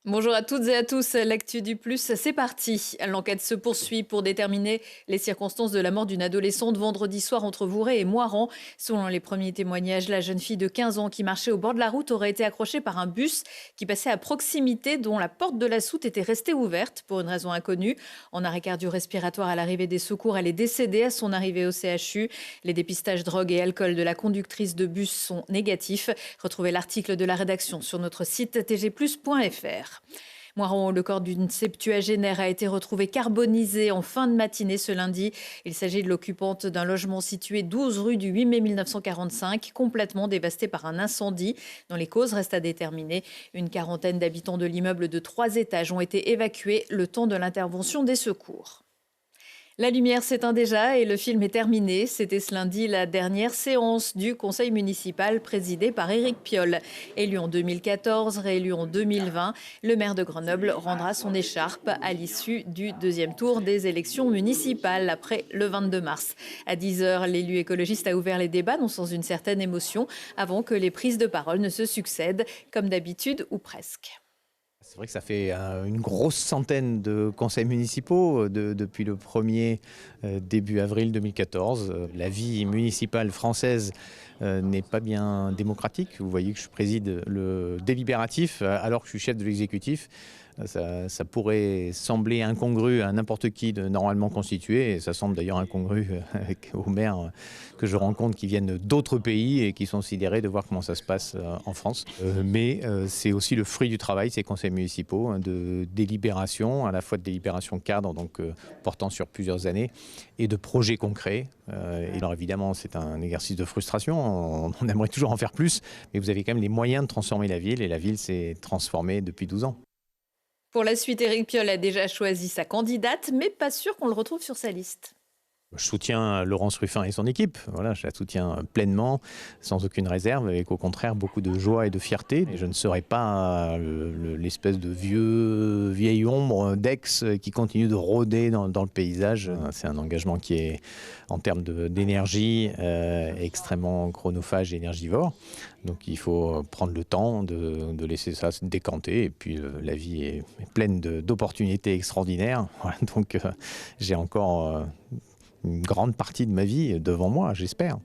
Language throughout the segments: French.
Bonjour à toutes et à tous, l'actu du plus, c'est parti. L'enquête se poursuit pour déterminer les circonstances de la mort d'une adolescente vendredi soir entre Vouré et Moirans. Selon les premiers témoignages, la jeune fille de 15 ans qui marchait au bord de la route aurait été accrochée par un bus qui passait à proximité dont la porte de la soute était restée ouverte pour une raison inconnue. En arrêt cardio-respiratoire à l'arrivée des secours, elle est décédée à son arrivée au CHU. Les dépistages drogue et alcool de la conductrice de bus sont négatifs. Retrouvez l'article de la rédaction sur notre site tgplus.fr. Moiron, le corps d'une septuagénaire a été retrouvé carbonisé en fin de matinée ce lundi. Il s'agit de l'occupante d'un logement situé 12 rue du 8 mai 1945, complètement dévasté par un incendie dont les causes restent à déterminer. Une quarantaine d'habitants de l'immeuble de 3 étages ont été évacués le temps de l'intervention des secours. La lumière s'éteint déjà et le film est terminé. C'était ce lundi la dernière séance du conseil municipal présidé par Éric Piolle. Élu en 2014, réélu en 2020, le maire de Grenoble rendra son écharpe à l'issue du deuxième tour des élections municipales après le 22 mars. À 10h, l'élu écologiste a ouvert les débats, non sans une certaine émotion, avant que les prises de parole ne se succèdent, comme d'habitude ou presque. C'est vrai que ça fait une grosse centaine de conseils municipaux depuis le premier début avril 2014. La vie municipale française n'est pas bien démocratique. Vous voyez que je préside le délibératif alors que je suis chef de l'exécutif. Ça pourrait sembler incongru à n'importe qui de normalement constitué, et ça semble d'ailleurs incongru aux maires que je rencontre qui viennent d'autres pays et qui sont sidérés de voir comment ça se passe en France. Mais c'est aussi le fruit du travail, ces conseils municipaux, hein, de délibération, à la fois de délibération cadre, donc portant sur plusieurs années, et de projets concrets. Et alors évidemment, c'est un exercice de frustration, on aimerait toujours en faire plus, mais vous avez quand même les moyens de transformer la ville, et la ville s'est transformée depuis 12 ans. Pour la suite, Éric Piolle a déjà choisi sa candidate, mais pas sûr qu'on le retrouve sur sa liste. Je soutiens Laurence Ruffin et son équipe. Voilà, je la soutiens pleinement, sans aucune réserve, avec au contraire beaucoup de joie et de fierté. Et je ne serai pas l'espèce de vieille ombre d'ex qui continue de rôder dans le paysage. C'est un engagement qui est, en termes d'énergie, extrêmement chronophage et énergivore. Donc il faut prendre le temps de laisser ça se décanter. Et puis la vie est pleine d'opportunités extraordinaires. Voilà, donc j'ai encore une grande partie de ma vie devant moi, j'espère.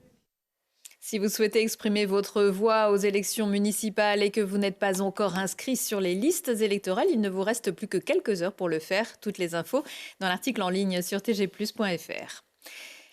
Si vous souhaitez exprimer votre voix aux élections municipales et que vous n'êtes pas encore inscrit sur les listes électorales, il ne vous reste plus que quelques heures pour le faire. Toutes les infos dans l'article en ligne sur tgplus.fr.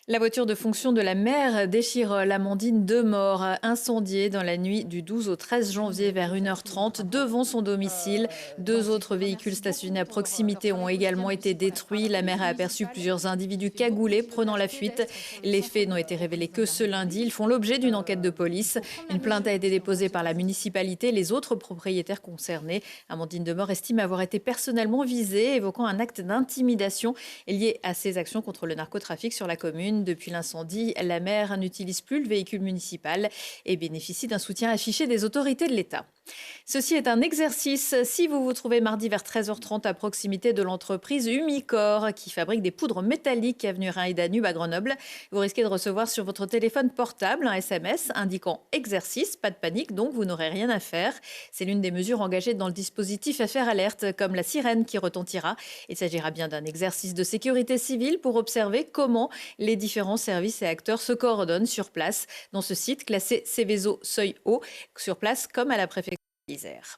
La voiture de fonction de la maire d'Échirolles, Amandine Demort, incendiée dans la nuit du 12 au 13 janvier vers 1h30 devant son domicile. 2 autres véhicules stationnés à proximité ont également été détruits. La maire a aperçu plusieurs individus cagoulés prenant la fuite. Les faits n'ont été révélés que ce lundi. Ils font l'objet d'une enquête de police. Une plainte a été déposée par la municipalité. Les autres propriétaires concernés, Amandine Demort estime avoir été personnellement visée, évoquant un acte d'intimidation lié à ses actions contre le narcotrafic sur la commune. Depuis l'incendie, la maire n'utilise plus le véhicule municipal et bénéficie d'un soutien affiché des autorités de l'État. Ceci est un exercice. Si vous vous trouvez mardi vers 13h30 à proximité de l'entreprise Humicor qui fabrique des poudres métalliques avenue Rhin et Danube à Grenoble, vous risquez de recevoir sur votre téléphone portable un SMS indiquant exercice. Pas de panique, donc vous n'aurez rien à faire. C'est l'une des mesures engagées dans le dispositif Affaires Alerte, comme la sirène qui retentira. Il s'agira bien d'un exercice de sécurité civile pour observer comment les différents services et acteurs se coordonnent sur place dans ce site classé Céveso Seuil Haut, sur place comme à la préfecture d'Isère.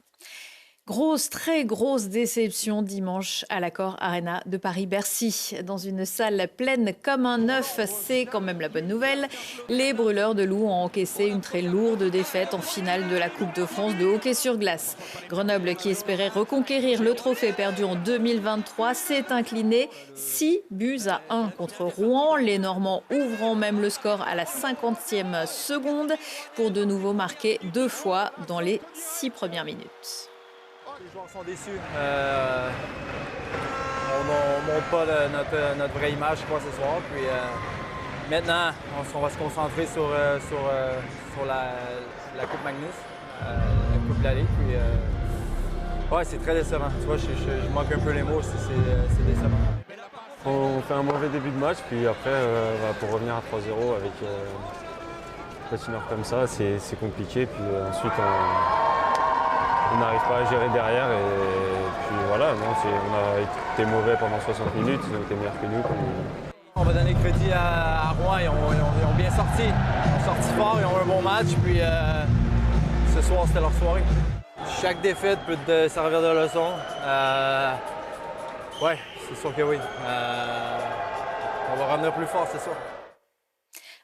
Grosse, très grosse déception dimanche à l'Accor Arena de Paris-Bercy. Dans une salle pleine comme un œuf, c'est quand même la bonne nouvelle. Les brûleurs de loups ont encaissé une très lourde défaite en finale de la Coupe de France de hockey sur glace. Grenoble, qui espérait reconquérir le trophée perdu en 2023, s'est incliné 6-1 contre Rouen. Les Normands ouvrant même le score à la 50e seconde pour de nouveau marquer 2 fois dans les 6 premières minutes. Les joueurs sont déçus. On ne montre pas notre vraie image, je crois, ce soir. Puis, maintenant, on va se concentrer sur la Coupe Magnus, la Coupe de la Ligue. Puis, ouais, c'est très décevant. Tu vois, je manque un peu les mots, c'est décevant. On fait un mauvais début de match, puis après, pour revenir à 3-0 avec un patineur comme ça, c'est compliqué. Puis ensuite, on n'arrive pas à gérer derrière. Et puis voilà, non, on a été mauvais pendant 60 minutes, ils ont été meilleurs que nous. On va donner crédit à Rouen, ils ont bien sorti. Ils ont sorti fort, ils ont eu un bon match, puis ce soir c'était leur soirée. Chaque défaite peut te servir de leçon. Ouais, c'est sûr que oui. On va revenir plus fort, c'est sûr.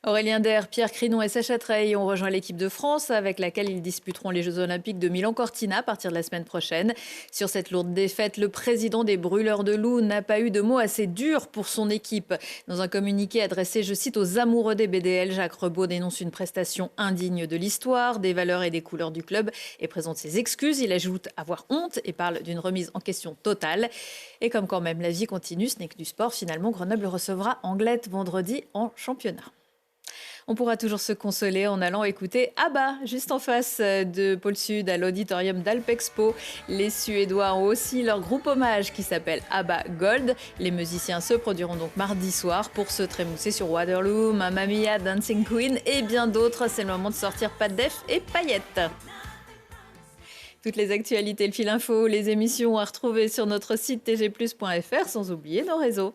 Aurélien Der, Pierre Crinon et Sacha Treille ont rejoint l'équipe de France avec laquelle ils disputeront les Jeux Olympiques de Milan-Cortina à partir de la semaine prochaine. Sur cette lourde défaite, le président des Brûleurs de Loups n'a pas eu de mots assez durs pour son équipe. Dans un communiqué adressé, je cite, aux amoureux des BDL, Jacques Rebaud dénonce une prestation indigne de l'histoire, des valeurs et des couleurs du club et présente ses excuses. Il ajoute avoir honte et parle d'une remise en question totale. Et comme quand même la vie continue, ce n'est que du sport, finalement, Grenoble recevra Anglet vendredi en championnat. On pourra toujours se consoler en allant écouter ABBA, juste en face de Pôle Sud, à l'auditorium d'Alpexpo. Les Suédois ont aussi leur groupe hommage qui s'appelle ABBA Gold. Les musiciens se produiront donc mardi soir pour se trémousser sur Waterloo, Mamma Mia, Dancing Queen et bien d'autres. C'est le moment de sortir pas de def et paillettes. Toutes les actualités, le fil info, les émissions à retrouver sur notre site tgplus.fr, sans oublier nos réseaux.